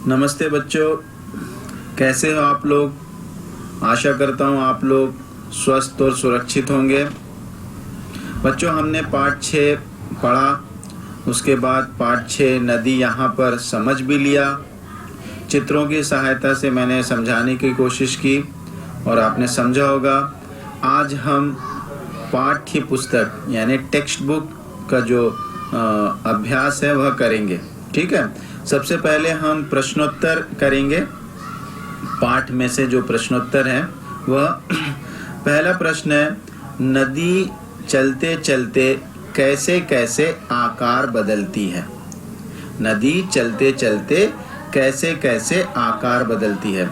नमस्ते बच्चों, कैसे हो आप लोग। आशा करता हूँ आप लोग स्वस्थ और सुरक्षित होंगे। बच्चों, हमने पाठ 6 पढ़ा, उसके बाद पाठ 6 नदी यहाँ पर समझ भी लिया। चित्रों की सहायता से मैंने समझाने की कोशिश की और आपने समझा होगा। आज हम पाठ्य पुस्तक यानी टेक्स्ट बुक का जो अभ्यास है वह करेंगे। ठीक है, सबसे पहले हम प्रश्नोत्तर करेंगे। पाठ में से जो प्रश्नोत्तर है वह पहला प्रश्न है, नदी चलते चलते कैसे कैसे आकार बदलती है। नदी चलते चलते कैसे कैसे आकार बदलती है।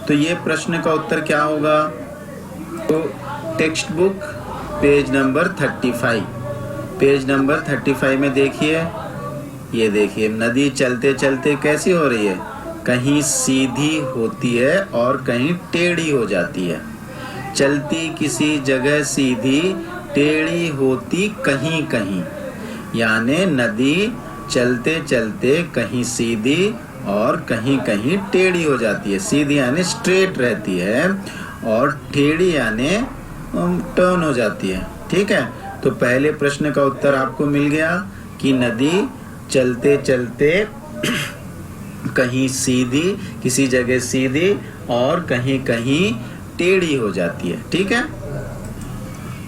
तो ये प्रश्न का उत्तर क्या होगा। तो टेक्स्ट बुक पेज नंबर 35 में देखिए, ये देखिए, नदी चलते चलते कैसी हो रही है। कहीं सीधी होती है और कहीं टेढ़ी हो जाती है। चलती किसी जगह सीधी, टेढ़ी होती कहीं कहीं। यानी नदी चलते चलते कहीं सीधी और कहीं कहीं टेढ़ी हो जाती है। सीधी यानी स्ट्रेट रहती है और टेढ़ी यानी टर्न हो जाती है। ठीक है, तो पहले प्रश्न का उत्तर आपको मिल गया कि नदी चलते चलते कहीं सीधी, किसी जगह सीधी और कहीं कहीं टेढ़ी हो जाती है। ठीक है,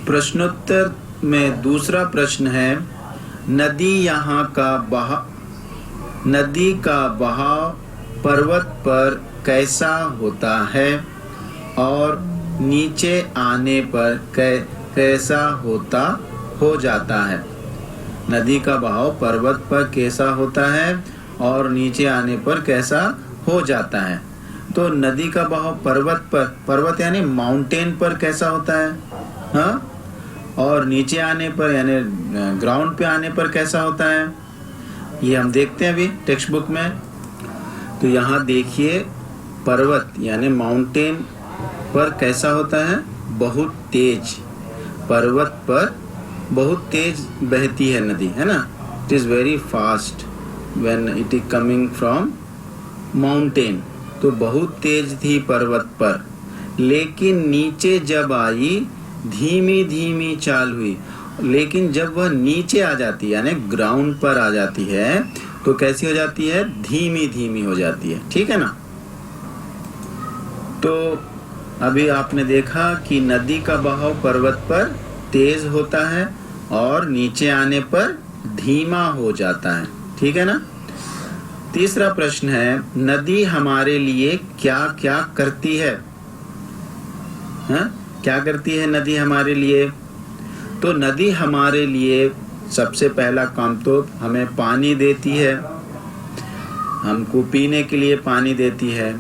प्रश्नोत्तर में दूसरा प्रश्न है, नदी का बहाव पर्वत पर कैसा होता है और नीचे आने पर कैसा हो जाता है। नदी का बहाव पर्वत पर कैसा होता है और नीचे आने पर कैसा हो जाता है। तो नदी का बहाव पर्वत यानी माउंटेन पर कैसा होता है, हाँ, और नीचे आने पर यानी ग्राउंड पे आने पर कैसा होता है, ये हम देखते हैं अभी टेक्स्ट बुक में। तो यहाँ देखिए, पर्वत यानी माउंटेन पर कैसा होता है, बहुत तेज। पर्वत पर बहुत तेज बहती है नदी, है ना। It is very fast when it is coming from mountain. तो बहुत तेज थी पर्वत पर, लेकिन नीचे जब आई धीमी धीमी चाल हुई। लेकिन जब वह नीचे आ जाती है यानी ग्राउंड पर आ जाती है तो कैसी हो जाती है, धीमी धीमी हो जाती है। ठीक है ना। तो अभी आपने देखा कि नदी का बहाव पर्वत पर तेज होता है और नीचे आने पर धीमा हो जाता है। ठीक है ना। तीसरा प्रश्न है, नदी हमारे लिए क्या क्या करती है। हाँ? क्या करती है नदी हमारे लिए। तो नदी हमारे लिए सबसे पहला काम तो हमें पानी देती है, हमको पीने के लिए पानी देती है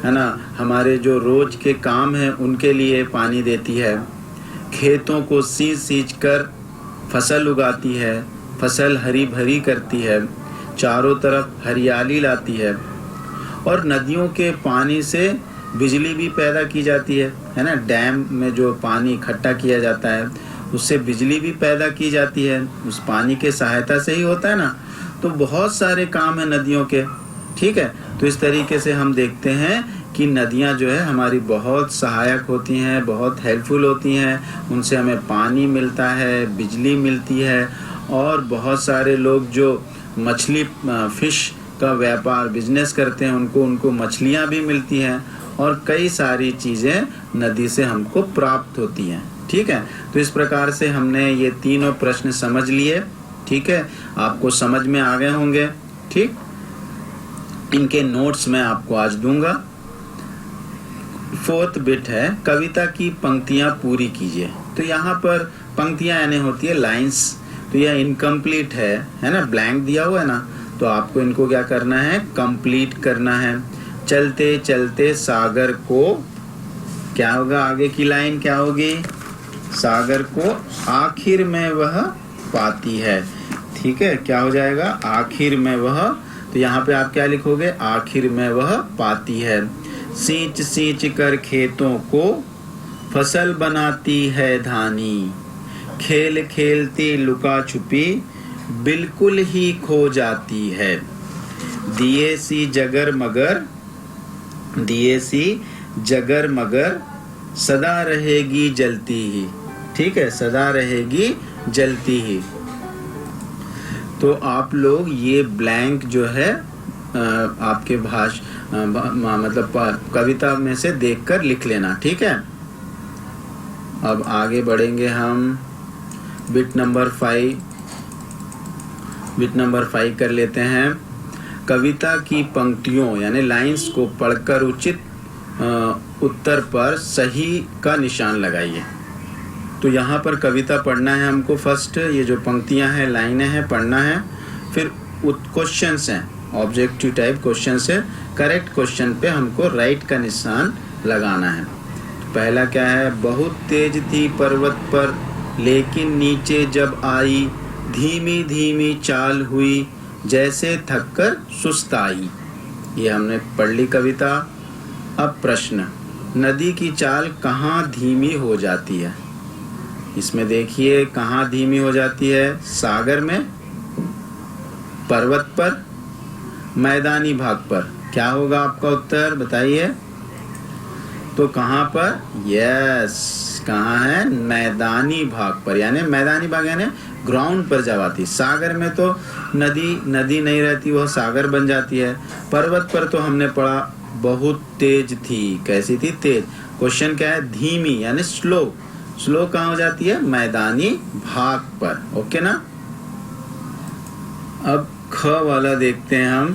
ना। हमारे जो रोज के काम हैं उनके लिए पानी देती है। खेतों को सींच कर फसल उगाती है, फसल हरी भरी करती है, चारों तरफ हरियाली लाती है। और नदियों के पानी से बिजली भी पैदा की जाती है ना। डैम में जो पानी इकट्ठा किया जाता है उससे बिजली भी पैदा की जाती है, उस पानी के सहायता से ही होता है ना। तो बहुत सारे काम है नदियों के। ठीक है, तो इस तरीके से हम देखते हैं कि नदियाँ जो है हमारी बहुत सहायक होती हैं, बहुत हेल्पफुल होती हैं। उनसे हमें पानी मिलता है, बिजली मिलती है और बहुत सारे लोग जो मछली फिश का व्यापार बिजनेस करते हैं उनको मछलियाँ भी मिलती हैं और कई सारी चीज़ें नदी से हमको प्राप्त होती हैं। ठीक है, तो इस प्रकार से हमने ये तीनों प्रश्न समझ लिए। ठीक है, आपको समझ में आ गए होंगे। ठीक, इनके नोट्स मैं आपको आज दूंगा। फोर्थ बिट है, कविता की पंक्तियां पूरी कीजिए। तो यहाँ पर पंक्तियां यानी होती है लाइंस। तो यह इनकम्प्लीट है ना, ब्लैंक दिया हुआ है ना। तो आपको इनको क्या करना है, कंप्लीट करना है। चलते चलते सागर को, क्या होगा आगे की लाइन क्या होगी, सागर को आखिर में वह पाती है। ठीक है, क्या हो जाएगा, आखिर में वह। तो यहाँ पे आप क्या लिखोगे, आखिर में वह पाती है। सींच सींच कर खेतों को फसल बनाती है धानी। खेल खेलती लुका छुपी बिल्कुल ही खो जाती है। दिए सी जगर मगर, दिए सी जगर मगर सदा रहेगी जलती ही। ठीक है, सदा रहेगी जलती ही। तो आप लोग ये ब्लैंक जो है आपके मतलब कविता में से देखकर लिख लेना। ठीक है, अब आगे बढ़ेंगे हम। बिट नंबर 5 कर लेते हैं। कविता की पंक्तियों यानी लाइंस को पढ़कर उचित उत्तर पर सही का निशान लगाइए। तो यहाँ पर कविता पढ़ना है हमको। फर्स्ट ये जो पंक्तियाँ हैं, लाइनें हैं, पढ़ना है। फिर क्वेश्चंस हैं, ऑब्जेक्टिव टाइप क्वेश्चंस है। करेक्ट क्वेश्चन पे हमको राइट का निशान लगाना है। तो पहला क्या है, बहुत तेज थी पर्वत पर लेकिन नीचे जब आई, धीमी धीमी चाल हुई जैसे थककर सुस्त आई। ये हमने पढ़ ली कविता। अब प्रश्न, नदी की चाल कहाँ धीमी हो जाती है? इसमें देखिए कहाँ धीमी हो जाती है, सागर में, पर्वत पर, मैदानी भाग पर। क्या होगा आपका उत्तर बताइए? तो कहाँ पर? यस, कहाँ है? मैदानी भाग पर। यानी मैदानी भाग यानी ग्राउंड पर जब आती। सागर में तो नदी नहीं रहती, वह सागर बन जाती है। पर्वत पर तो हमने पढ़ा बहुत तेज थी। कैसी थी? तेज। क्वेश्चन क्या है? धीमी यानी स्लो। स्लो कहाँ हो जाती है? मैदानी भाग पर। ओके ना। अब ख वाला देखते हैं हम।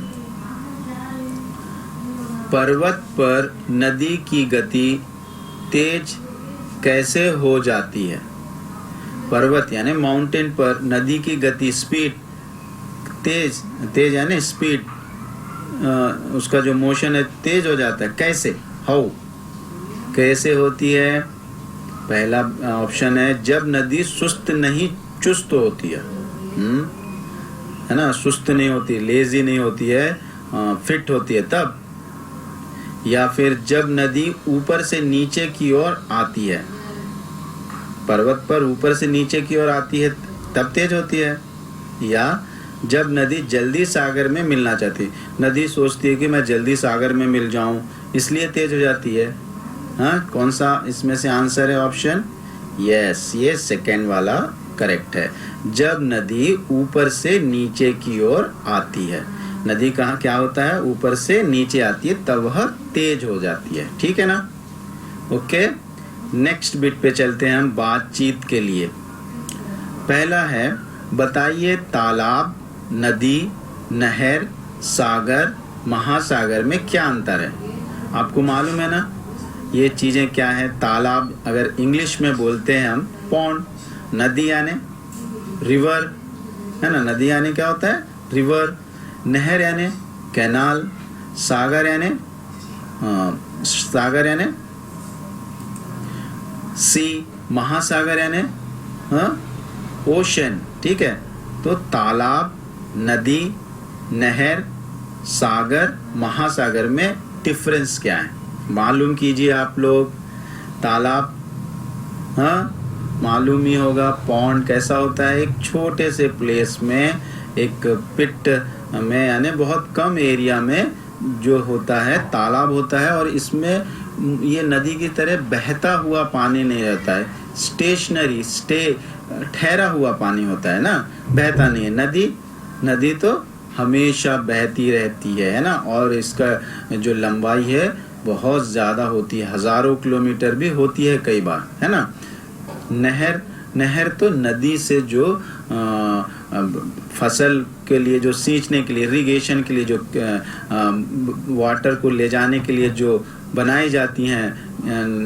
पर्वत पर नदी की गति तेज कैसे हो जाती है? पर्वत यानी माउंटेन पर नदी की गति, स्पीड, तेज यानी स्पीड, उसका जो मोशन है तेज हो जाता है। कैसे? हाउ, कैसे होती है? पहला ऑप्शन है जब नदी सुस्त नहीं चुस्त होती है। है ना, सुस्त नहीं होती, लेजी नहीं होती है, फिट होती है तब। या फिर जब नदी ऊपर से नीचे की ओर आती है। पर्वत पर ऊपर से नीचे की ओर आती है तब तेज होती है। या जब नदी जल्दी सागर में मिलना चाहती है। नदी सोचती है कि मैं जल्दी सागर में मिल जाऊं, इसलिए तेज हो जाती है। हाँ, कौन सा इसमें से आंसर है? ऑप्शन यस, ये सेकेंड वाला करेक्ट है। जब नदी ऊपर से नीचे की ओर आती है। नदी कहाँ क्या होता है? ऊपर से नीचे आती है तब वह तेज हो जाती है। ठीक है ना। ओके, नेक्स्ट बिट पे चलते हैं हम बातचीत के लिए। पहला है, बताइए तालाब, नदी, नहर, सागर, महासागर में क्या अंतर है? आपको मालूम है ना ये चीजें क्या है? तालाब अगर इंग्लिश में बोलते हैं हम पॉन्ड, नदी यानी रिवर, है ना। नदी यानी क्या होता है? रिवर। नहर यानी कैनाल। सागर यानी सी। महासागर यानी ओशन। ठीक है, तो तालाब, नदी, नहर, सागर, महासागर में डिफरेंस क्या है मालूम कीजिए आप लोग। तालाब मालूम ही होगा। पॉन्ड कैसा होता है? एक छोटे से प्लेस में, एक पिट में यानी बहुत कम एरिया में जो होता है तालाब होता है। और इसमें ये नदी की तरह बहता हुआ पानी नहीं रहता है, स्टेशनरी ठहरा हुआ पानी होता है ना, बहता नहीं है। नदी तो हमेशा बहती रहती है ना। और इसका जो लंबाई है बहुत ज़्यादा होती है, हज़ारों किलोमीटर भी होती है कई बार, है ना। नहर तो नदी से जो फसल के लिए, जो सींचने के लिए, इरिगेशन के लिए, जो वाटर को ले जाने के लिए जो बनाई जाती हैं,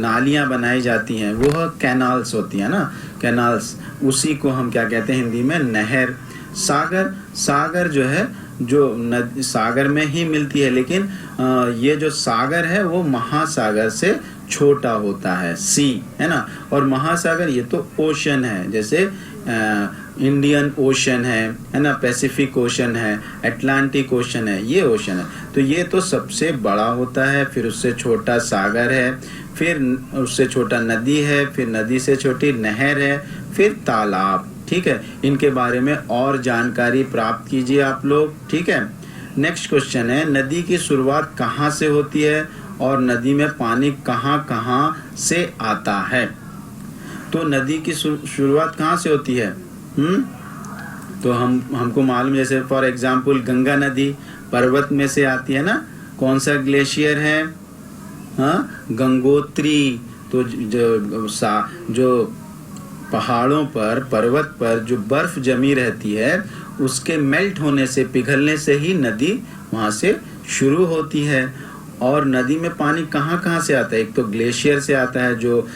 नालियाँ बनाई जाती हैं, वह कैनाल्स होती हैं ना। कैनाल्स, उसी को हम क्या कहते हैं हिंदी में? नहर। सागर जो है जो सागर में ही मिलती है, लेकिन ये जो सागर है वो महासागर से छोटा होता है, सी, है ना। और महासागर ये तो ओशन है, जैसे इंडियन ओशन है ना, पैसिफिक ओशन है, अटलांटिक ओशन है, ये ओशन है। तो ये तो सबसे बड़ा होता है, फिर उससे छोटा सागर है, फिर उससे छोटा नदी है, फिर नदी से छोटी नहर है, फिर तालाब। ठीक है, इनके बारे में और जानकारी प्राप्त कीजिए आप लोग। ठीक है, नेक्स्ट क्वेश्चन है, नदी की शुरुआत कहाँ से होती है और नदी में पानी कहाँ कहाँ से आता है? तो नदी की शुरुआत कहाँ से होती है? तो हमको मालूम, जैसे फॉर एग्जाम्पल गंगा नदी पर्वत में से आती है ना। कौन सा ग्लेशियर है? गंगोत्री। तो जो पहाड़ों पर, पर्वत पर जो बर्फ जमी रहती है, उसके मेल्ट होने से, पिघलने से ही नदी वहाँ से शुरू होती है। और नदी में पानी कहाँ कहाँ से आता है? एक तो ग्लेशियर से आता है, जो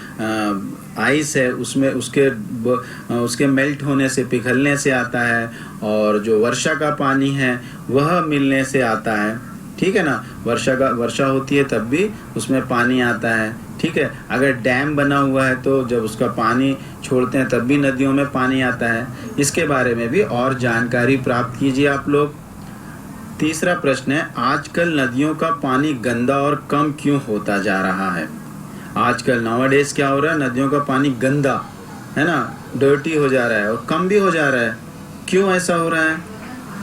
आइस है उसमें उसके मेल्ट होने से, पिघलने से आता है। और जो वर्षा का पानी है वह मिलने से आता है, ठीक है ना। वर्षा होती है तब भी उसमें पानी आता है, ठीक है। अगर डैम बना हुआ है तो जब उसका पानी छोड़ते हैं तब भी नदियों में पानी आता है। इसके बारे में भी और जानकारी प्राप्त कीजिए आप लोग। तीसरा प्रश्न है, आजकल नदियों का पानी गंदा और कम क्यों होता जा रहा है? आजकल नाउअडेज क्या हो रहा है? नदियों का पानी गंदा, है ना, डर्टी हो जा रहा है और कम भी हो जा रहा है। क्यों ऐसा हो रहा है?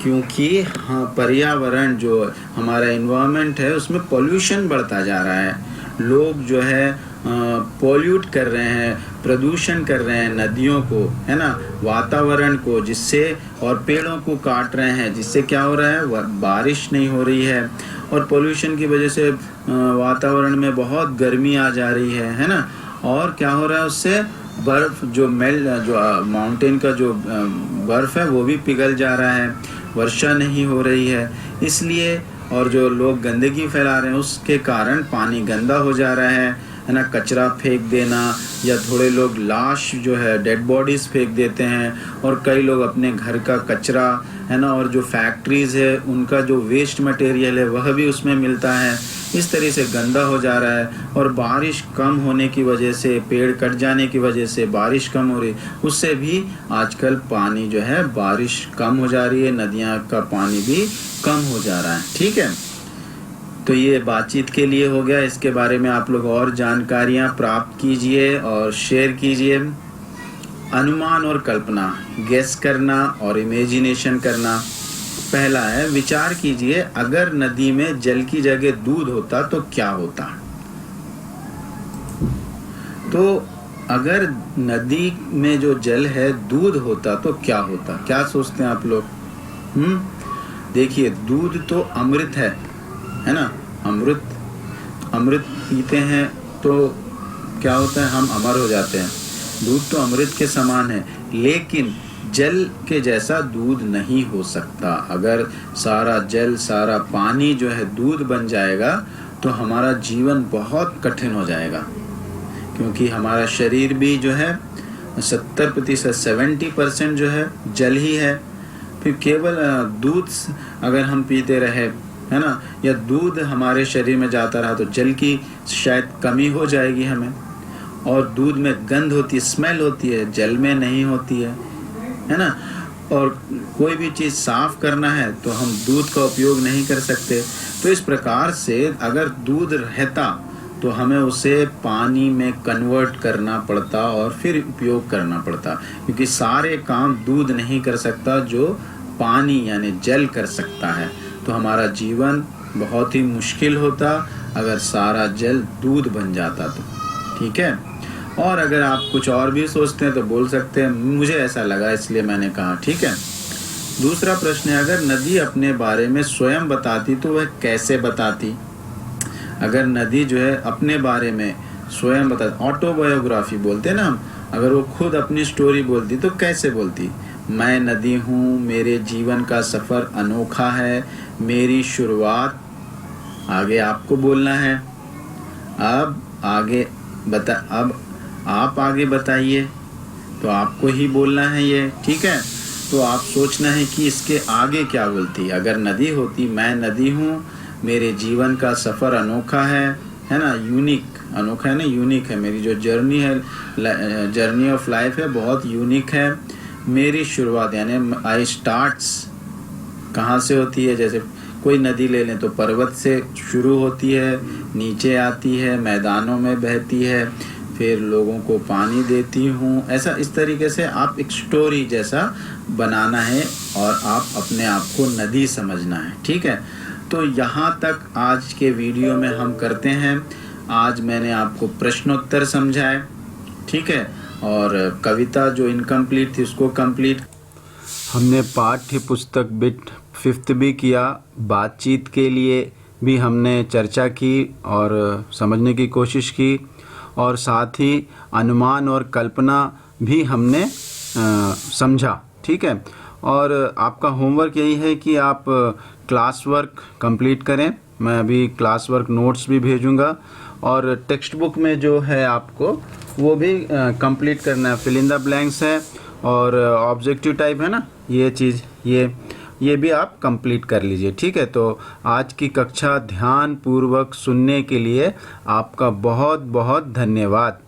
क्योंकि पर्यावरण, जो हमारा एनवायरनमेंट है, उसमें पोल्यूशन बढ़ता जा रहा है। लोग जो है पॉल्यूट कर रहे हैं, प्रदूषण कर रहे हैं नदियों को, है ना, वातावरण को, जिससे, और पेड़ों को काट रहे हैं, जिससे क्या हो रहा है? बारिश नहीं हो रही है। और पोल्यूशन की वजह से वातावरण में बहुत गर्मी आ जा रही है ना। और क्या हो रहा है उससे? बर्फ जो माउंटेन का जो बर्फ है वो भी पिघल जा रहा है, वर्षा नहीं हो रही है इसलिए। और जो लोग गंदगी फैला रहे हैं उसके कारण पानी गंदा हो जा रहा है ना। कचरा फेंक देना, या थोड़े लोग लाश जो है, डेड बॉडीज फेंक देते हैं। और कई लोग अपने घर का कचरा, है ना, और जो फैक्ट्रीज है उनका जो वेस्ट मटेरियल है वह भी उसमें मिलता है। इस तरह से गंदा हो जा रहा है। और बारिश कम होने की वजह से, पेड़ कट जाने की वजह से बारिश कम हो रही, उससे भी आजकल पानी जो है, बारिश कम हो जा रही है, नदियाँ का पानी भी कम हो जा रहा है, ठीक है। तो ये बातचीत के लिए हो गया। इसके बारे में आप लोग और जानकारियाँ प्राप्त कीजिए और शेयर कीजिए। अनुमान और कल्पना, गेस करना और इमेजिनेशन करना। पहला है, विचार कीजिए, अगर नदी में जल की जगह दूध होता तो क्या होता? तो अगर नदी में जो जल है दूध होता तो क्या होता? क्या सोचते हैं आप लोग? देखिए, दूध तो अमृत है ना। अमृत पीते हैं तो क्या होता है? हम अमर हो जाते हैं। दूध तो अमृत के समान है, लेकिन जल के जैसा दूध नहीं हो सकता। अगर सारा जल, सारा पानी जो है दूध बन जाएगा तो हमारा जीवन बहुत कठिन हो जाएगा, क्योंकि हमारा शरीर भी जो है 70% 70% जो है जल ही है। फिर केवल दूध अगर हम पीते रहे, है ना, या दूध हमारे शरीर में जाता रहा तो जल की शायद कमी हो जाएगी हमें। और दूध में गंध होती है, स्मेल होती है, जल में नहीं होती है ना। और कोई भी चीज़ साफ करना है तो हम दूध का उपयोग नहीं कर सकते। तो इस प्रकार से अगर दूध रहता तो हमें उसे पानी में कन्वर्ट करना पड़ता और फिर उपयोग करना पड़ता, क्योंकि सारे काम दूध नहीं कर सकता जो पानी यानी जल कर सकता है। तो हमारा जीवन बहुत ही मुश्किल होता अगर सारा जल दूध बन जाता तो, ठीक है। और अगर आप कुछ और भी सोचते हैं तो बोल सकते हैं, मुझे ऐसा लगा इसलिए मैंने कहा, ठीक है। दूसरा प्रश्न है, अगर नदी अपने बारे में स्वयं बताती तो वह कैसे बताती? अगर नदी जो है अपने बारे में स्वयं बताती, ऑटोबायोग्राफी बोलते हैं ना हम, अगर वो खुद अपनी स्टोरी बोलती तो कैसे बोलती? मैं नदी हूँ, मेरे जीवन का सफ़र अनोखा है, मेरी शुरुआत, आगे आपको बोलना है। अब आप आगे बताइए, तो आपको ही बोलना है ये, ठीक है। तो आप सोचना है कि इसके आगे क्या बोलती। अगर नदी होती, मैं नदी हूँ, मेरे जीवन का सफ़र अनोखा है ना, यूनिक, अनोखा है ना, यूनिक है। मेरी जो जर्नी है, जर्नी ऑफ लाइफ है, बहुत यूनिक है। मेरी शुरुआत यानी आई स्टार्ट्स कहाँ से होती है? जैसे कोई नदी ले लें तो पर्वत से शुरू होती है, नीचे आती है, मैदानों में बहती है, फिर लोगों को पानी देती हूँ, ऐसा इस तरीके से आप एक स्टोरी जैसा बनाना है और आप अपने आप को नदी समझना है। ठीक है, तो यहाँ तक आज के वीडियो में हम करते हैं। आज मैंने आपको प्रश्नोत्तर समझाए, ठीक है, और कविता जो इनकम्प्लीट थी उसको कंप्लीट। हमने पाठ्य पुस्तक बिट 5th भी किया, बातचीत के लिए भी हमने चर्चा की और समझने की कोशिश की, और साथ ही अनुमान और कल्पना भी हमने समझा। ठीक है, और आपका होमवर्क यही है कि आप क्लास वर्क कंप्लीट करें। मैं अभी क्लास वर्क नोट्स भी भेजूंगा, और टेक्स्ट बुक में जो है आपको वो भी कंप्लीट करना है। फिल इन द ब्लैंक्स है और ऑब्जेक्टिव टाइप है ना, ये चीज़ ये भी आप कंप्लीट कर लीजिए। ठीक है, तो आज की कक्षा ध्यान पूर्वक सुनने के लिए आपका बहुत बहुत धन्यवाद।